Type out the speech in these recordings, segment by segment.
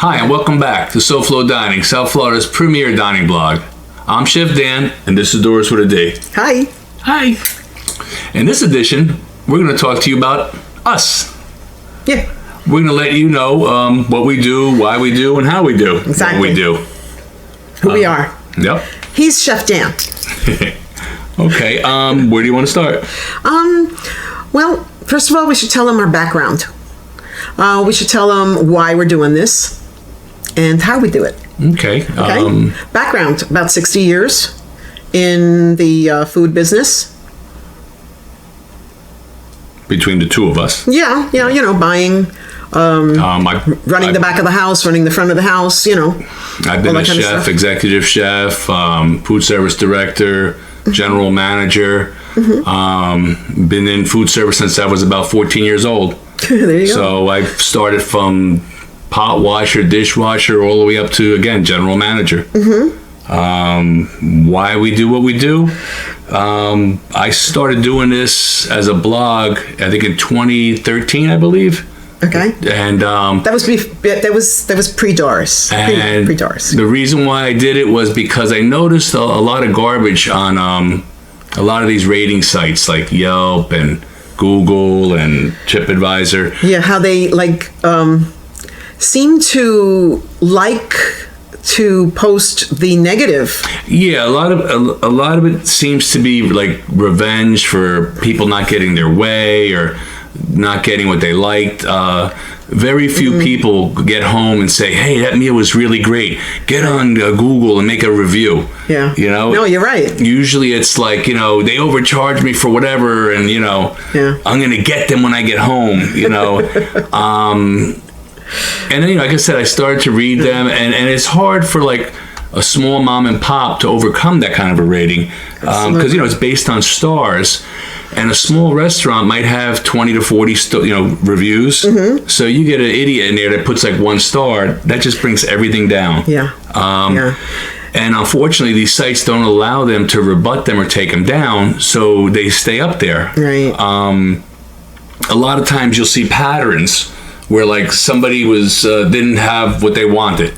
Hi, and welcome back to SoFloDining, South Florida's premier dining blog. I'm Chef Dan, and this is Doris with a D. Hi. Hi. In this edition, we're going to talk to you about us. Yeah. We're going to let you know what we do, why we do, and how we do Exactly. what we do. Who we are. Yep. He's Chef Dan. Okay, where do you want to start? Well, first of all, we should tell him our background. We should tell him why we're doing this and how we do it. Okay. Okay. Background, about 60 years in the food business. Between the two of us. Yeah, buying, running the back of the house, running the front of the house, I've been a chef, executive chef, food service director, general manager. Mm-hmm. Been in food service since I was about 14 years old. There you go. So I've started from pot washer, dishwasher, all the way up to, again, general manager. Mm-hmm. Why we do what we do? I started doing this as a blog, I think in 2013, I believe. Okay. And that was pre-Doris. And Pre-Doris. the reason why I did it was because I noticed a lot of garbage on a lot of these rating sites like Yelp and Google and TripAdvisor. Yeah, how they seem to to post the negative. Yeah, a lot of it seems to be like revenge for people not getting their way or not getting what they liked. Very few people get home and say, "Hey, that meal was really great. Get on Google and make a review." Yeah. No, you're right. Usually it's like, they overcharged me for whatever, and I'm going to get them when I get home, And then, like I said, I started to read them, and it's hard for like a small mom and pop to overcome that kind of a rating, because it's based on stars, and a small restaurant might have 20 to 40 reviews. Mm-hmm. So you get an idiot in there that puts like 1 star, that just brings everything down. Yeah. And unfortunately, these sites don't allow them to rebut them or take them down, so they stay up there. Right. A lot of times you'll see patterns where like somebody didn't have what they wanted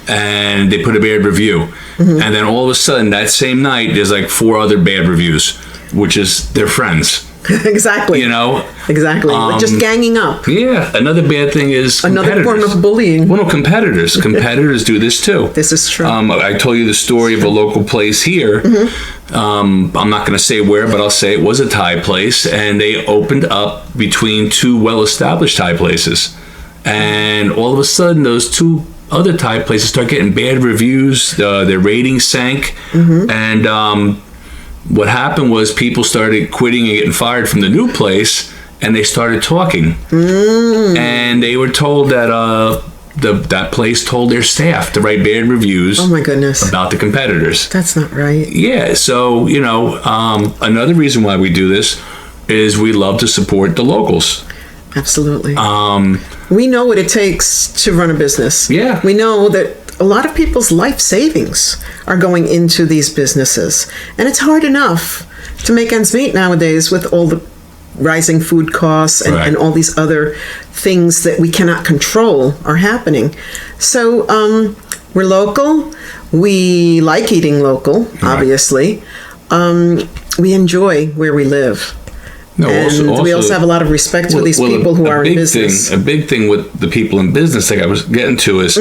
and they put a bad review. Mm-hmm. And then all of a sudden that same night there's like 4 other bad reviews, which is their friends. Exactly. Exactly. Just ganging up. Yeah. Another bad thing is another form of bullying. Well, no, competitors. Competitors do this too. This is true. I told you the story of a local place here. Mm-hmm. I'm not going to say where, but I'll say it was a Thai place, and they opened up between 2 well-established Thai places. And all of a sudden, those 2 other Thai places start getting bad reviews. Their ratings sank. Mm-hmm. And what happened was people started quitting and getting fired from the new place, and they started talking. Mm. And they were told that that place told their staff to write bad reviews. Oh my goodness! About the competitors. That's not right. Yeah. So another reason why we do this is we love to support the locals. Absolutely. We know what it takes to run a business. Yeah. We know that a lot of people's life savings are going into these businesses. And it's hard enough to make ends meet nowadays with all the rising food costs and all these other things that we cannot control are happening. So we're local. We like eating local, obviously. We enjoy where we live. No, and we also have a lot of respect for these people who are in business. A big thing with the people in business, like I was getting to, is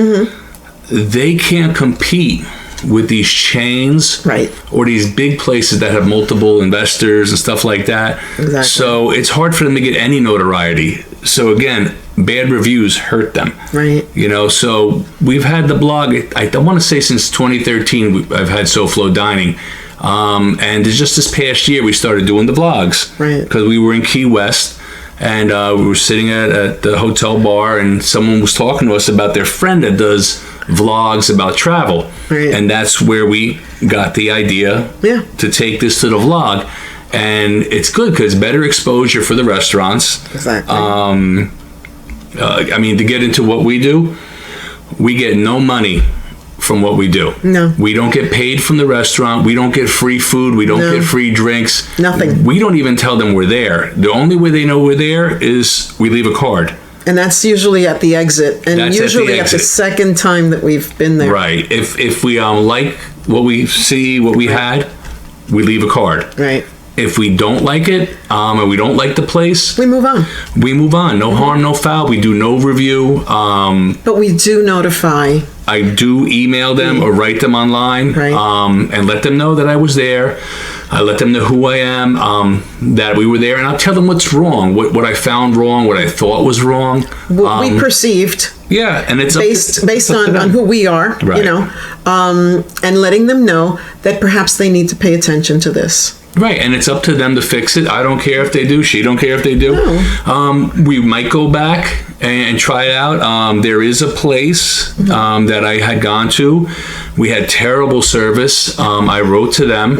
they can't compete with these chains or these big places that have multiple investors and stuff like that. Exactly. So it's hard for them to get any notoriety. So again, bad reviews hurt them. Right. So we've had the blog, I want to say since 2013, I've had SoFloDining. And just this past year, we started doing the vlogs. Right. Because we were in Key West, and we were sitting at the hotel bar, and someone was talking to us about their friend that does vlogs about travel. Right. And that's where we got the idea to take this to the vlog. And it's good because better exposure for the restaurants. Exactly. To get into what we do, we get no money from what we do. No. We don't get paid from the restaurant. We don't get free food. We don't get free drinks. Nothing. We don't even tell them we're there. The only way they know we're there is we leave a card. And that's usually at the exit, and That's usually at the second time that we've been there. Right. If we like what we see, what we had, we leave a card. Right. If we don't like it, and we don't like the place, We move on. we move on. No harm, no foul. We do no review. But we do notify. I do email them or write them online, Right. and let them know that I was there. I let them know who I am, that we were there, and I'll tell them what's wrong, what I found wrong, what I thought was wrong. What we perceived Yeah, and it's based on who we are, Right. you know, and letting them know that perhaps they need to pay attention to this. Right, and it's up to them to fix it. I don't care if they do. She don't care if they do. No. We might go back and try it out. There is a place that I had gone to. We had terrible service. I wrote to them.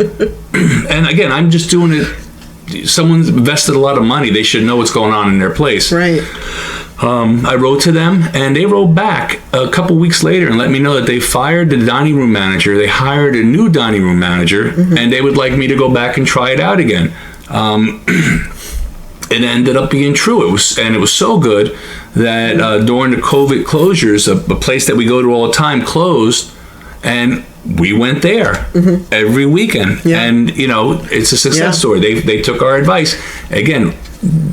And again, I'm just doing it. Someone's invested a lot of money. They should know what's going on in their place. Right. I wrote to them, and they wrote back a couple weeks later and let me know that they fired the dining room manager. They hired a new dining room manager, and they would like me to go back and try it out again. It ended up being true. It was so good that during the COVID closures, a place that we go to all the time closed, and we went there every weekend. Yeah. And you know, it's a success story. They took our advice. Again,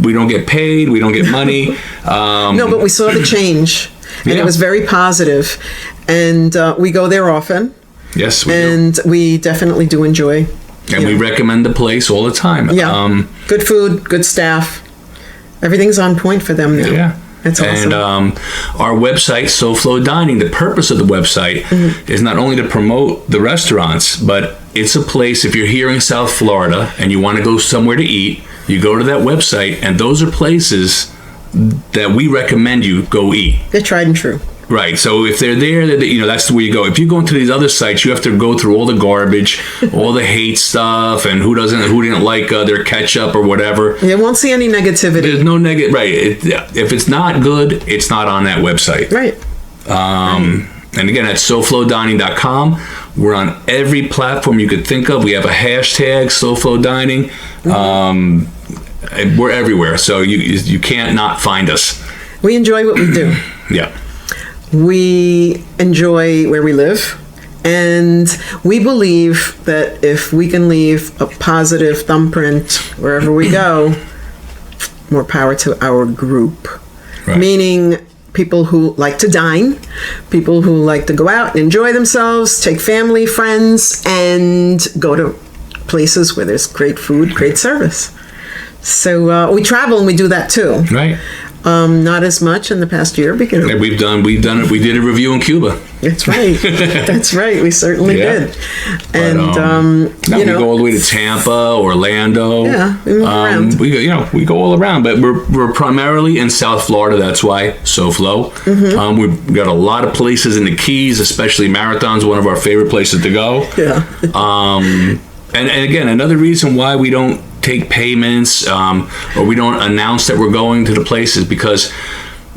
we don't get paid, we don't get money. No, but we saw the change, and Yeah. it was very positive. And we go there often, Yes, we and we definitely do enjoy. do. And we recommend the place all the time. Yeah, good food, good staff. Everything's on point for them now. Yeah. That's awesome. And our website, SoFloDining, the purpose of the website is not only to promote the restaurants, but it's a place, if you're here in South Florida and you want to go somewhere to eat, you go to that website, and those are places that we recommend you go eat. They're tried and true. Right. So if they're there, that's where you go. If you go into these other sites, you have to go through all the garbage, all the hate stuff, and who didn't like their ketchup or whatever. You won't see any negativity. There's no negative. Right. If it's not good, it's not on that website. Right. And again, at SoFloDining.com. We're on every platform you could think of. We have a hashtag, SoFloDining. We're everywhere, so you can't not find us. We enjoy what we do. Yeah. We enjoy where we live, and we believe that if we can leave a positive thumbprint wherever we go, more power to our group. Right. Meaning people who like to dine, people who like to go out and enjoy themselves, take family, friends, and go to places where there's great food, great service. So we travel and we do that too. Right. Not as much in the past year because And we've done it. We did a review in Cuba. that's right. That's right. We certainly Yeah. did. And Now we go all the way to Tampa, Orlando. Yeah, we move around. We go all around, but we're primarily in South Florida. That's why SoFlo. We've got a lot of places in the Keys, especially Marathon's one of our favorite places to go. Yeah. And again, another reason why we don't take payments or we don't announce that we're going to the place is because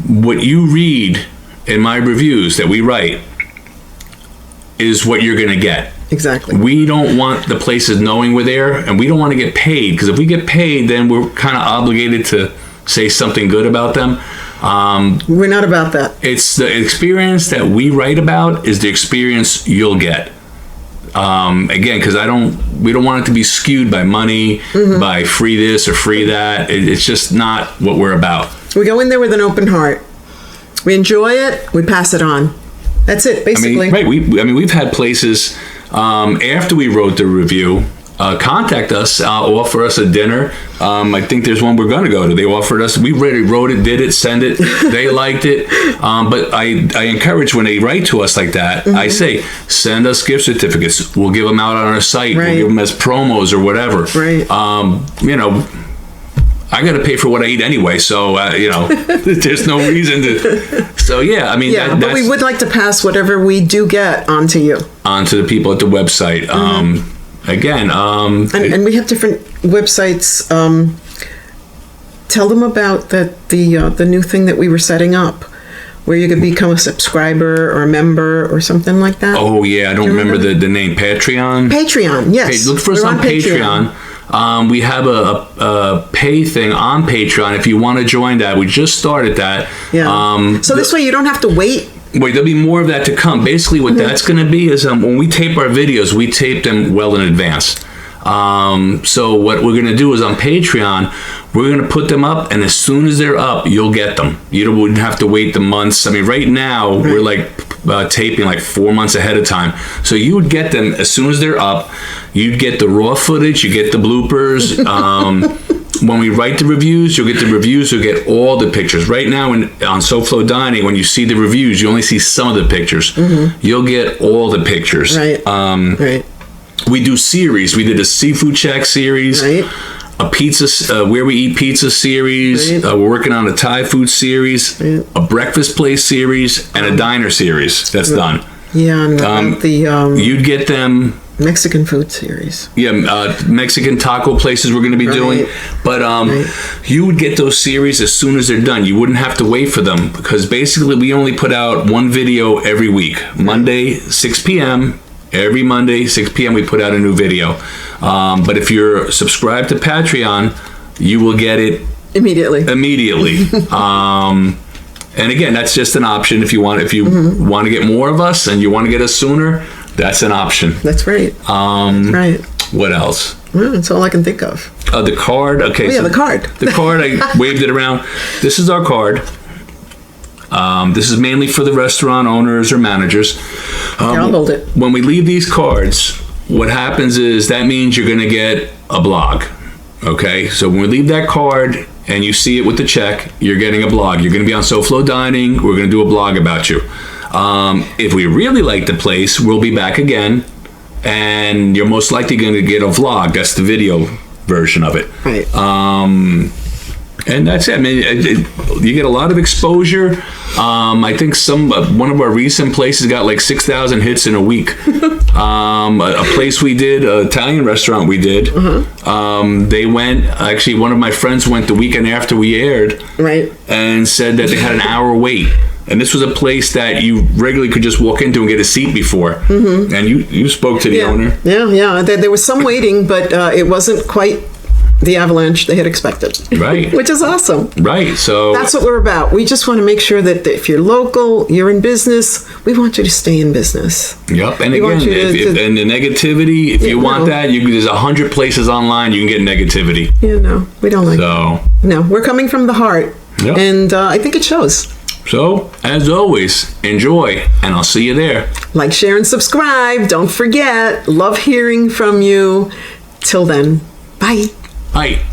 what you read in my reviews that we write is what you're going to get. Exactly. We don't want the places knowing we're there, and we don't want to get paid, because if we get paid, then we're kind of obligated to say something good about them. We're not about that. It's the experience that we write about is the experience you'll get. Again, because we don't want it to be skewed by money, by free this or free that. It's just not what we're about. We go in there with an open heart. We enjoy it. We pass it on. That's it, basically. We've had places after we wrote the review contact us, offer us a dinner. I think there's one we're going to go to. They offered us. We already wrote it, did it, send it. They liked it. But I encourage when they write to us like that, I say, send us gift certificates. We'll give them out on our site. Right. We'll give them as promos or whatever. Right. I got to pay for what I eat anyway, so there's no reason to. So yeah, Yeah, but we would like to pass whatever we do get onto you. Onto the people at the website. Again, and we have different websites. Tell them about the new thing that we were setting up, where you could become a subscriber or a member or something like that. Oh yeah, I don't remember the name. Patreon. Patreon, yes. Hey, look for us on Patreon. We have a pay thing on Patreon if you want to join that. We just started that. Yeah. So this way you don't have to wait. Wait, there'll be more of that to come. Basically, what that's going to be is when we tape our videos, we tape them well in advance. So what we're going to do is on Patreon, we're going to put them up, and as soon as they're up, you'll get them. You wouldn't have to wait the months. I mean, right now, we're like taping like 4 months ahead of time. So you would get them as soon as they're up. You'd get the raw footage, you get the bloopers. When we write the reviews, you'll get the reviews, you'll get all the pictures. Right now on SoFloDining, when you see the reviews, you only see some of the pictures. You'll get all the pictures. Right. Right. We do series. We did a seafood shack series, right. A pizza, where we eat pizza series. Right. We're working on a Thai food series, right. A breakfast place series, and a diner series. That's done. Yeah, and the you'd get them. Mexican food series. Yeah, Mexican taco places we're going to be doing. But you would get those series as soon as they're done. You wouldn't have to wait for them because basically we only put out one video every week. Monday, 6 p.m. Every Monday, 6 p.m. we put out a new video. But if you're subscribed to Patreon, you will get it immediately. And again, that's just an option if you want. If you want to get more of us and you want to get us sooner, that's an option. That's right. That's right. What else? Well, that's all I can think of. The card. Okay. The card. The card. I waved it around. This is our card. This is mainly for the restaurant owners or managers. Here, I'll hold it. When we leave these cards, what happens is that means you're going to get a blog. Okay. So when we leave that card and you see it with the check, you're getting a blog. You're going to be on SoFloDining. We're going to do a blog about you. If we really like the place, we'll be back again, and you're most likely going to get a vlog. That's the video version of it. Right. And that's it. I mean, you get a lot of exposure. I think one of our recent places got like 6,000 hits in a week. A place we did, an Italian restaurant we did, they went, actually one of my friends went the weekend after we aired, right, and said that they had an hour wait. And this was a place that you regularly could just walk into and get a seat before. And you spoke to the owner. Yeah. There was some waiting, but it wasn't quite the avalanche they had expected. Right. Which is awesome. Right. So that's what we're about. We just want to make sure that if you're local, you're in business, we want you to stay in business. Yep. And again, and the negativity, if you want that, there's 100 places online you can get negativity. Yeah, no, we don't like that. No, we're coming from the heart. Yep. And I think it shows. So, as always, enjoy, and I'll see you there. Like, share, and subscribe. Don't forget. Love hearing from you. Till then, bye. Bye.